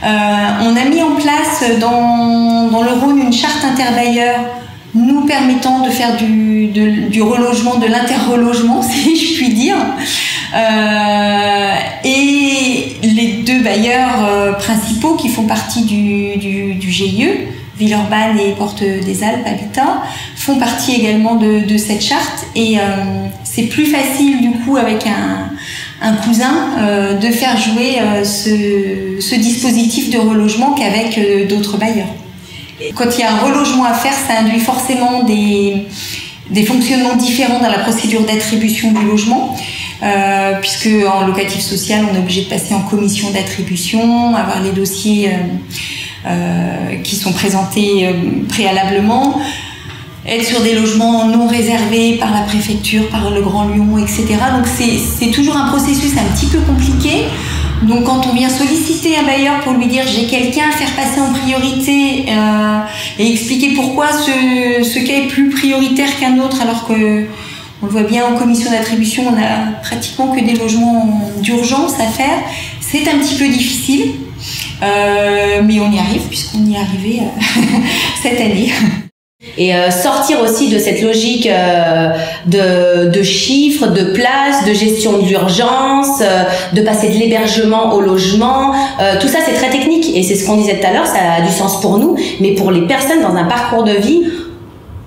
On a mis en place dans le Rhône une charte interbailleur nous permettant de faire du relogement, de l'interrelogement, si je puis dire. Et les deux bailleurs principaux qui font partie du GIE, Villeurbanne et Portes des Alpes Habitat, font partie également de cette charte. Et c'est plus facile du coup avec un cousin de faire jouer ce dispositif de relogement qu'avec d'autres bailleurs. Quand il y a un relogement à faire, ça induit forcément des fonctionnements différents dans la procédure d'attribution du logement, puisque en locatif social, on est obligé de passer en commission d'attribution, avoir les dossiers qui sont présentés préalablement, être sur des logements non réservés par la préfecture, par le Grand Lyon, etc. Donc c'est toujours un processus un petit peu compliqué. Donc quand on vient solliciter un bailleur pour lui dire j'ai quelqu'un à faire passer en priorité et expliquer pourquoi ce cas est plus prioritaire qu'un autre, alors que on le voit bien en commission d'attribution, on a pratiquement que des logements d'urgence à faire, c'est un petit peu difficile, mais on y arrive puisqu'on y est arrivé cette année. Et sortir aussi de cette logique de chiffres, de places, de gestion de l'urgence, de passer de l'hébergement au logement, tout ça c'est très technique et c'est ce qu'on disait tout à l'heure, ça a du sens pour nous, mais pour les personnes dans un parcours de vie,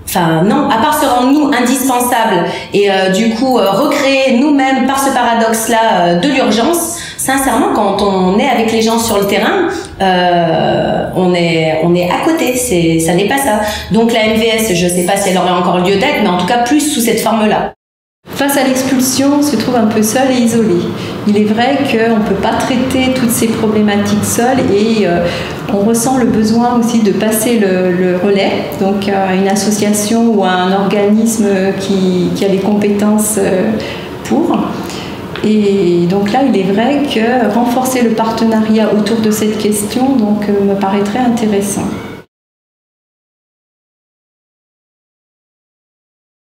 enfin non, à part se rendre nous indispensables et du coup recréer nous-mêmes par ce paradoxe-là de l'urgence. Sincèrement, quand on est avec les gens sur le terrain, on est à côté, ça n'est pas ça. Donc la MVS, je ne sais pas si elle aurait encore lieu d'être, mais en tout cas plus sous cette forme-là. Face à l'expulsion, on se trouve un peu seul et isolé. Il est vrai qu'on ne peut pas traiter toutes ces problématiques seul et on ressent le besoin aussi de passer le relais, donc à une association ou à un organisme qui a les compétences pour. Et donc là, il est vrai que renforcer le partenariat autour de cette question me paraîtrait intéressant.